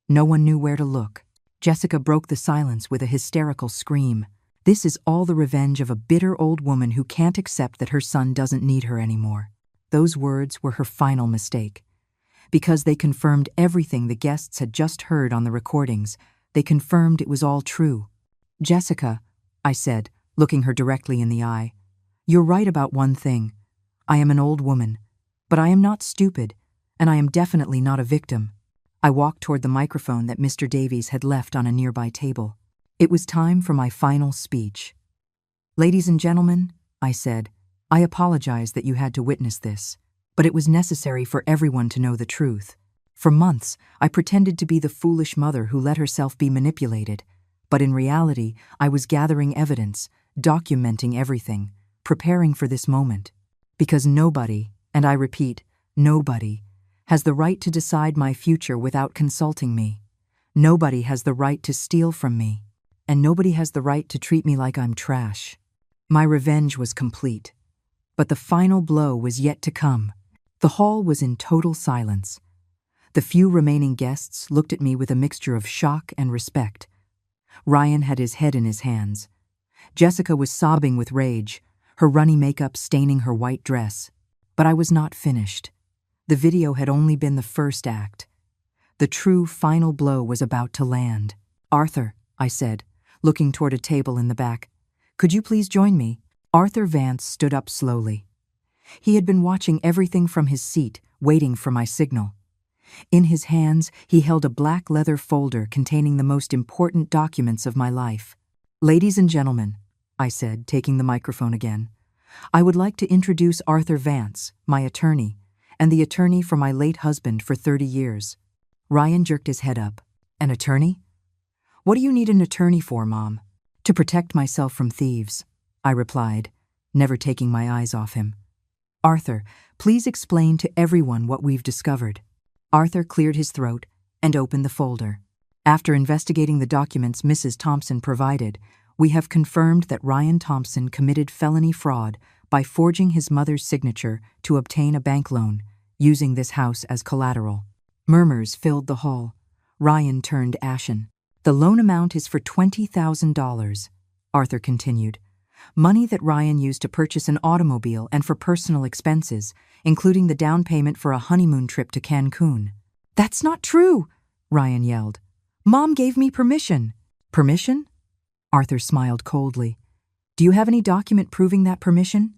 No one knew where to look. Jessica broke the silence with a hysterical scream. This is all the revenge of a bitter old woman who can't accept that her son doesn't need her anymore. Those words were her final mistake. Because they confirmed everything the guests had just heard on the recordings. They confirmed it was all true. "Jessica," I said, looking her directly in the eye, "you're right about one thing. I am an old woman, but I am not stupid, and I am definitely not a victim." I walked toward the microphone that Mr. Davies had left on a nearby table. It was time for my final speech. "Ladies and gentlemen," I said, "I apologize that you had to witness this, but it was necessary for everyone to know the truth. For months, I pretended to be the foolish mother who let herself be manipulated, but in reality, I was gathering evidence, documenting everything, preparing for this moment. Because nobody, and I repeat, nobody, has the right to decide my future without consulting me. Nobody has the right to steal from me, and nobody has the right to treat me like I'm trash." My revenge was complete, but the final blow was yet to come. The hall was in total silence. The few remaining guests looked at me with a mixture of shock and respect. Ryan had his head in his hands. Jessica was sobbing with rage, her runny makeup staining her white dress. But I was not finished. The video had only been the first act. The true final blow was about to land. "Arthur," I said, looking toward a table in the back, "could you please join me?" Arthur Vance stood up slowly. He had been watching everything from his seat, waiting for my signal. In his hands, he held a black leather folder containing the most important documents of my life. "Ladies and gentlemen," I said, taking the microphone again, "I would like to introduce Arthur Vance, my attorney, and the attorney for my late husband for 30 years. Ryan jerked his head up. "An attorney? What do you need an attorney for, Mom?" "To protect myself from thieves," I replied, never taking my eyes off him. "Arthur, please explain to everyone what we've discovered." Arthur cleared his throat and opened the folder. "After investigating the documents Mrs. Thompson provided, we have confirmed that Ryan Thompson committed felony fraud by forging his mother's signature to obtain a bank loan, using this house as collateral." Murmurs filled the hall. Ryan turned ashen. "The loan amount is for $20,000, Arthur continued. "Money that Ryan used to purchase an automobile and for personal expenses, including the down payment for a honeymoon trip to Cancun." "That's not true," Ryan yelled. "Mom gave me permission." "Permission?" Arthur smiled coldly. "Do you have any document proving that permission?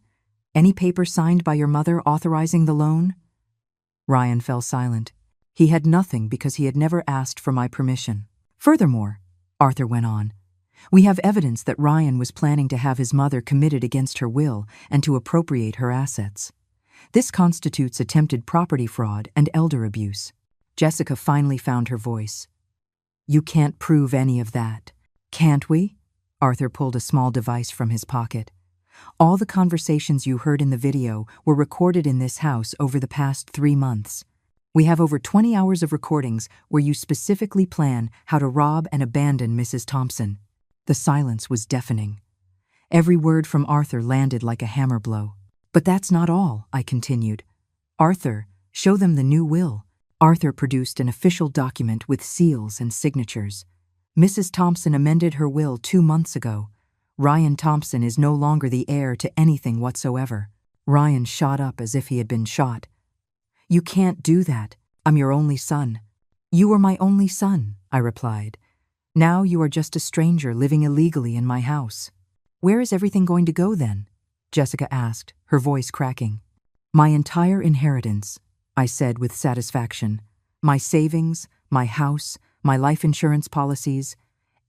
Any paper signed by your mother authorizing the loan?" Ryan fell silent. He had nothing because he had never asked for my permission. "Furthermore," Arthur went on, "we have evidence that Ryan was planning to have his mother committed against her will and to appropriate her assets. This constitutes attempted property fraud and elder abuse." Jessica finally found her voice. "You can't prove any of that." "Can't we?" Arthur pulled a small device from his pocket. "All the conversations you heard in the video were recorded in this house over the past 3 months. We have over 20 hours of recordings where you specifically plan how to rob and abandon Mrs. Thompson." The silence was deafening. Every word from Arthur landed like a hammer blow. "But that's not all," I continued. "Arthur, show them the new will." Arthur produced an official document with seals and signatures. "Mrs. Thompson amended her will 2 months ago. Ryan Thompson is no longer the heir to anything whatsoever." Ryan shot up as if he had been shot. "You can't do that. I'm your only son." "You were my only son," I replied. "Now you are just a stranger living illegally in my house." "Where is everything going to go then?" Jessica asked, her voice cracking. "My entire inheritance," I said with satisfaction. "My savings, my house, my life insurance policies,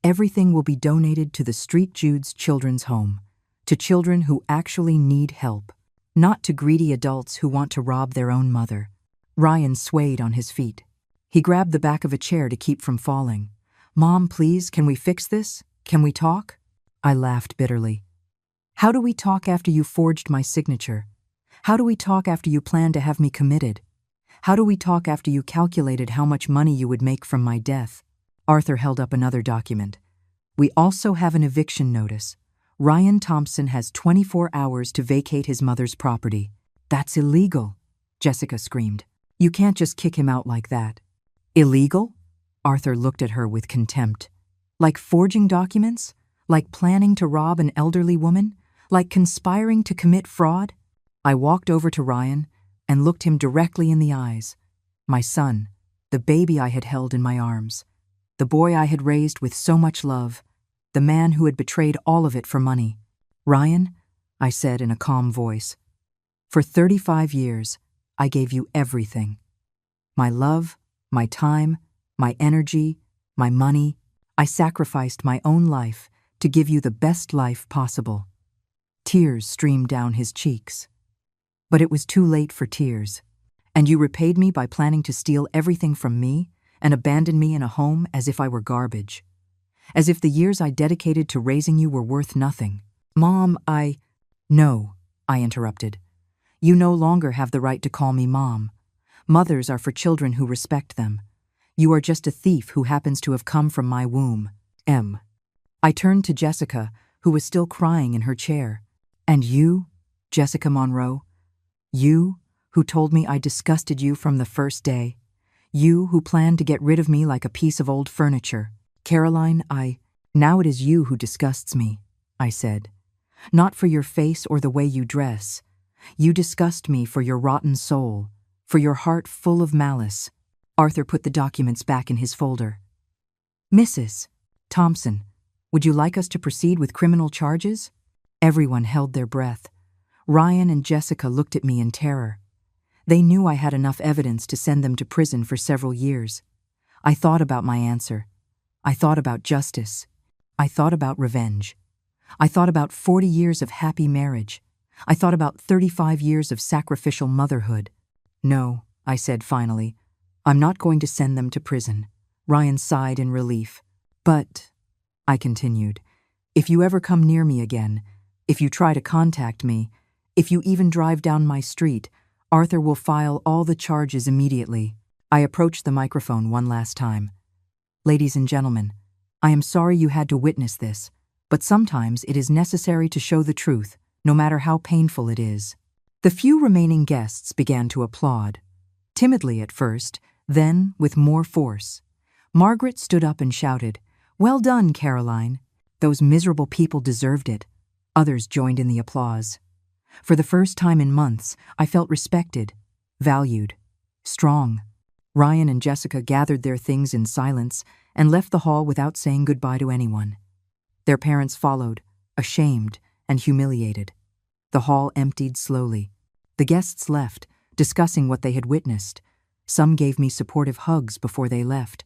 everything will be donated to the Street Jude's Children's Home, to children who actually need help, not to greedy adults who want to rob their own mother." Ryan swayed on his feet. He grabbed the back of a chair to keep from falling. "Mom, please, can we fix this? Can we talk?" I laughed bitterly. "How do we talk after you forged my signature? How do we talk after you planned to have me committed? How do we talk after you calculated how much money you would make from my death?" Arthur held up another document. "We also have an eviction notice. Ryan Thompson has 24 hours to vacate his mother's property." "That's illegal," Jessica screamed. "You can't just kick him out like that." "Illegal?" Arthur looked at her with contempt. "Like forging documents? Like planning to rob an elderly woman? Like conspiring to commit fraud?" I walked over to Ryan and looked him directly in the eyes. My son, the baby I had held in my arms, the boy I had raised with so much love, the man who had betrayed all of it for money. "Ryan," I said in a calm voice, "for 35 years, I gave you everything. My love, my time, my energy, my money. I sacrificed my own life to give you the best life possible." Tears streamed down his cheeks. "But it was too late for tears. And you repaid me by planning to steal everything from me and abandon me in a home as if I were garbage. As if the years I dedicated to raising you were worth nothing. Mom, No," I interrupted. "You no longer have the right to call me Mom. Mothers are for children who respect them. You are just a thief who happens to have come from my womb. M." I turned to Jessica, who was still crying in her chair. "And you, Jessica Monroe? You, who told me I disgusted you from the first day. You who planned to get rid of me like a piece of old furniture. Caroline, Now it is you who disgusts me, I said. Not for your face or the way you dress. You disgust me for your rotten soul, for your heart full of malice. Arthur put the documents back in his folder. Mrs. Thompson, would you like us to proceed with criminal charges? Everyone held their breath. Ryan and Jessica looked at me in terror. They knew I had enough evidence to send them to prison for several years. I thought about my answer. I thought about justice. I thought about revenge. I thought about 40 years of happy marriage. I thought about 35 years of sacrificial motherhood. No, I said finally. I'm not going to send them to prison. Ryan sighed in relief. But, I continued, if you ever come near me again, if you try to contact me, if you even drive down my street, Arthur will file all the charges immediately. I approached the microphone one last time. Ladies and gentlemen, I am sorry you had to witness this, but sometimes it is necessary to show the truth, no matter how painful it is. The few remaining guests began to applaud, timidly at first, then with more force. Margaret stood up and shouted, "Well done, Caroline. Those miserable people deserved it." Others joined in the applause. For the first time in months, I felt respected, valued, strong. Ryan and Jessica gathered their things in silence and left the hall without saying goodbye to anyone. Their parents followed, ashamed and humiliated. The hall emptied slowly. The guests left, discussing what they had witnessed. Some gave me supportive hugs before they left.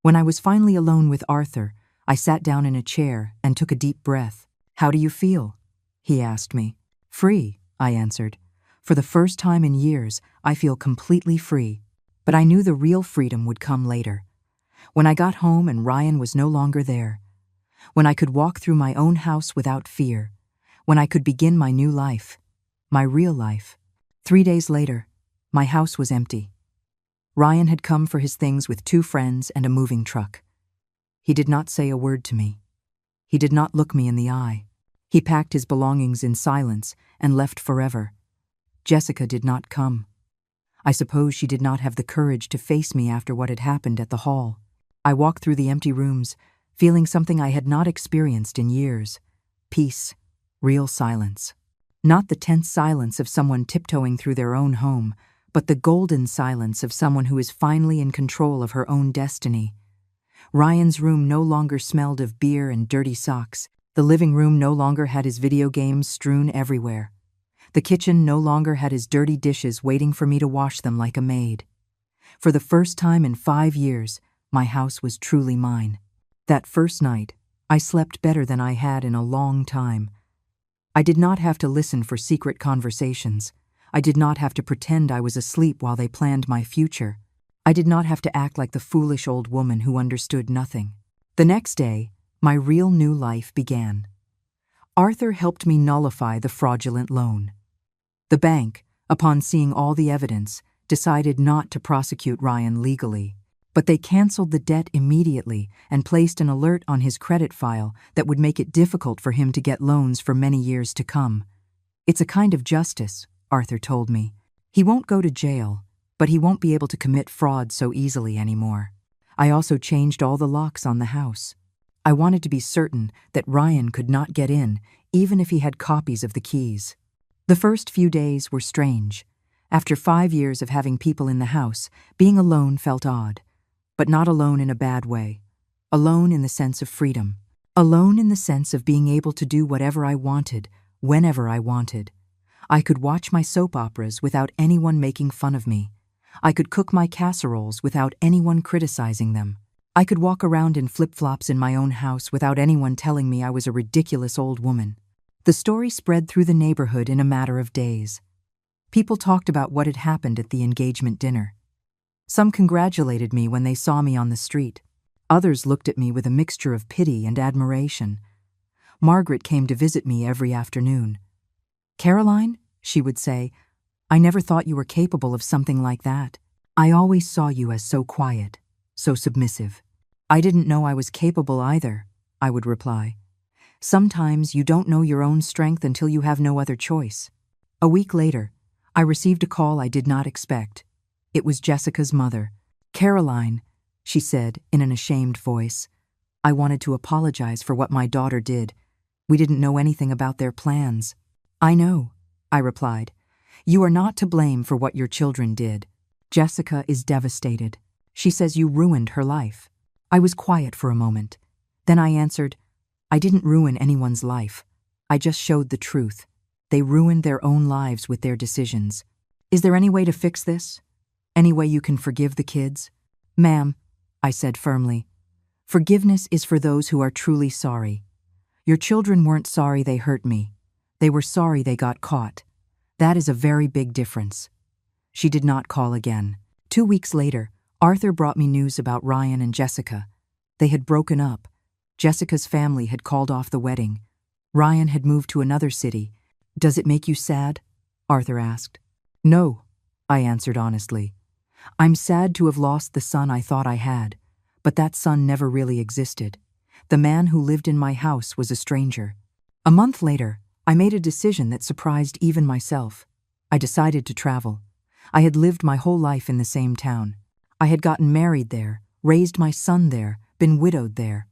When I was finally alone with Arthur, I sat down in a chair and took a deep breath. "How do you feel?" he asked me. "Free," I answered. "For the first time in years, I feel completely free." But I knew the real freedom would come later. When I got home and Ryan was no longer there. When I could walk through my own house without fear. When I could begin my new life. My real life. 3 days later, my house was empty. Ryan had come for his things with 2 friends and a moving truck. He did not say a word to me. He did not look me in the eye. He packed his belongings in silence and left forever. Jessica did not come. I suppose she did not have the courage to face me after what had happened at the hall. I walked through the empty rooms, feeling something I had not experienced in years. Peace, real silence. Not the tense silence of someone tiptoeing through their own home, but the golden silence of someone who is finally in control of her own destiny. Ryan's room no longer smelled of beer and dirty socks. The living room no longer had his video games strewn everywhere. The kitchen no longer had his dirty dishes waiting for me to wash them like a maid. For the first time in 5 years, my house was truly mine. That first night, I slept better than I had in a long time. I did not have to listen for secret conversations. I did not have to pretend I was asleep while they planned my future. I did not have to act like the foolish old woman who understood nothing. The next day, my real new life began. Arthur helped me nullify the fraudulent loan. The bank, upon seeing all the evidence, decided not to prosecute Ryan legally, but they canceled the debt immediately and placed an alert on his credit file that would make it difficult for him to get loans for many years to come. "It's a kind of justice," Arthur told me. "He won't go to jail, but he won't be able to commit fraud so easily anymore." I also changed all the locks on the house. I wanted to be certain that Ryan could not get in, even if he had copies of the keys. The first few days were strange. After 5 years of having people in the house, being alone felt odd. But not alone in a bad way. Alone in the sense of freedom. Alone in the sense of being able to do whatever I wanted, whenever I wanted. I could watch my soap operas without anyone making fun of me. I could cook my casseroles without anyone criticizing them. I could walk around in flip-flops in my own house without anyone telling me I was a ridiculous old woman. The story spread through the neighborhood in a matter of days. People talked about what had happened at the engagement dinner. Some congratulated me when they saw me on the street. Others looked at me with a mixture of pity and admiration. Margaret came to visit me every afternoon. "Caroline," she would say, "I never thought you were capable of something like that. I always saw you as so quiet, so submissive." "I didn't know I was capable either," I would reply. "Sometimes you don't know your own strength until you have no other choice." A week later, I received a call I did not expect. It was Jessica's mother. "Caroline," she said in an ashamed voice, "I wanted to apologize for what my daughter did. We didn't know anything about their plans." "I know," I replied. "You are not to blame for what your children did. Jessica is devastated. She says you ruined her life." I was quiet for a moment. Then I answered, "I didn't ruin anyone's life. I just showed the truth. They ruined their own lives with their decisions. Is there any way to fix this? Any way you can forgive the kids?" "Ma'am," I said firmly, "forgiveness is for those who are truly sorry. Your children weren't sorry they hurt me. They were sorry they got caught. That is a very big difference." She did not call again. 2 weeks later, Arthur brought me news about Ryan and Jessica. They had broken up. Jessica's family had called off the wedding. Ryan had moved to another city. "Does it make you sad?" Arthur asked. "No," I answered honestly. "I'm sad to have lost the son I thought I had, but that son never really existed. The man who lived in my house was a stranger." A month later, I made a decision that surprised even myself. I decided to travel. I had lived my whole life in the same town. I had gotten married there, raised my son there, been widowed there.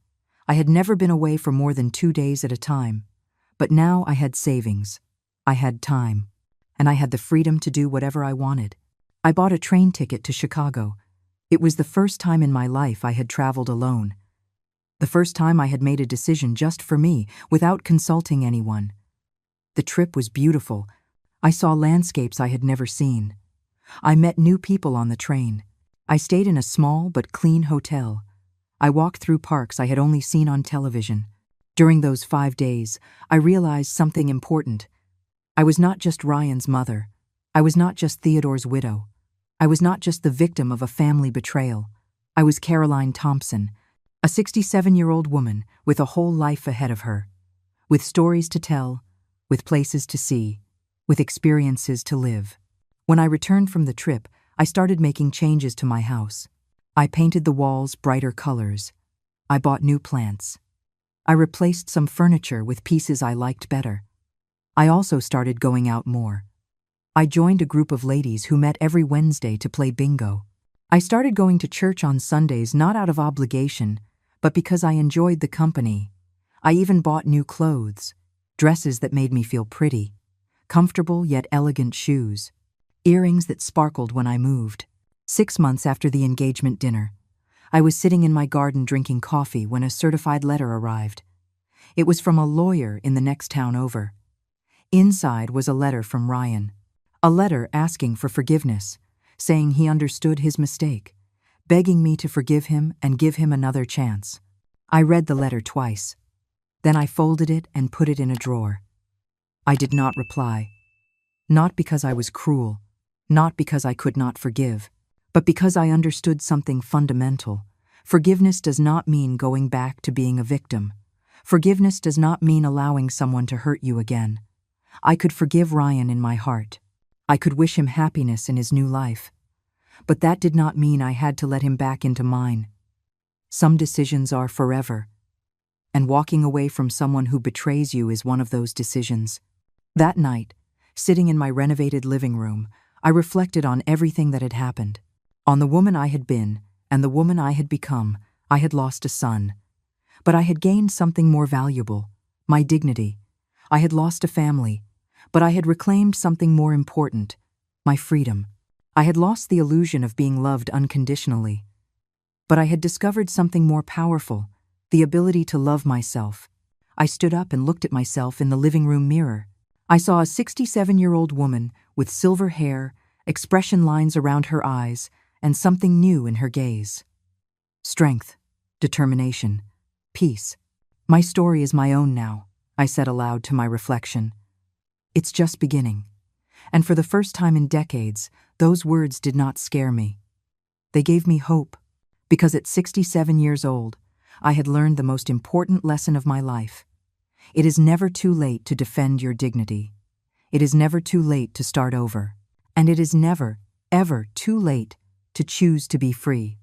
I had never been away for more than 2 days at a time. But now I had savings. I had time. And I had the freedom to do whatever I wanted. I bought a train ticket to Chicago. It was the first time in my life I had traveled alone. The first time I had made a decision just for me, without consulting anyone. The trip was beautiful. I saw landscapes I had never seen. I met new people on the train. I stayed in a small but clean hotel. I walked through parks I had only seen on television. During those 5 days, I realized something important. I was not just Ryan's mother. I was not just Theodore's widow. I was not just the victim of a family betrayal. I was Caroline Thompson, a 67-year-old woman with a whole life ahead of her, with stories to tell, with places to see, with experiences to live. When I returned from the trip, I started making changes to my house. I painted the walls brighter colors. I bought new plants. I replaced some furniture with pieces I liked better. I also started going out more. I joined a group of ladies who met every Wednesday to play bingo. I started going to church on Sundays not out of obligation, but because I enjoyed the company. I even bought new clothes, dresses that made me feel pretty, comfortable yet elegant shoes, earrings that sparkled when I moved. 6 months after the engagement dinner, I was sitting in my garden drinking coffee when a certified letter arrived. It was from a lawyer in the next town over. Inside was a letter from Ryan. A letter asking for forgiveness, saying he understood his mistake, begging me to forgive him and give him another chance. I read the letter twice. Then I folded it and put it in a drawer. I did not reply. Not because I was cruel, not because I could not forgive, but because I understood something fundamental. Forgiveness does not mean going back to being a victim. Forgiveness does not mean allowing someone to hurt you again. I could forgive Ryan in my heart. I could wish him happiness in his new life. But that did not mean I had to let him back into mine. Some decisions are forever, and walking away from someone who betrays you is one of those decisions. That night, sitting in my renovated living room, I reflected on everything that had happened. On the woman I had been and the woman I had become. I had lost a son. But I had gained something more valuable, my dignity. I had lost a family, but I had reclaimed something more important, my freedom. I had lost the illusion of being loved unconditionally, but I had discovered something more powerful, the ability to love myself. I stood up and looked at myself in the living room mirror. I saw a 67-year-old woman with silver hair, expression lines around her eyes, and something new in her gaze. Strength, determination, peace. My story is my own now, I said aloud to my reflection. It's just beginning. And for the first time in decades, those words did not scare me. They gave me hope, because at 67 years old, I had learned the most important lesson of my life. It is never too late to defend your dignity. It is never too late to start over. And it is never, ever too late to choose to be free.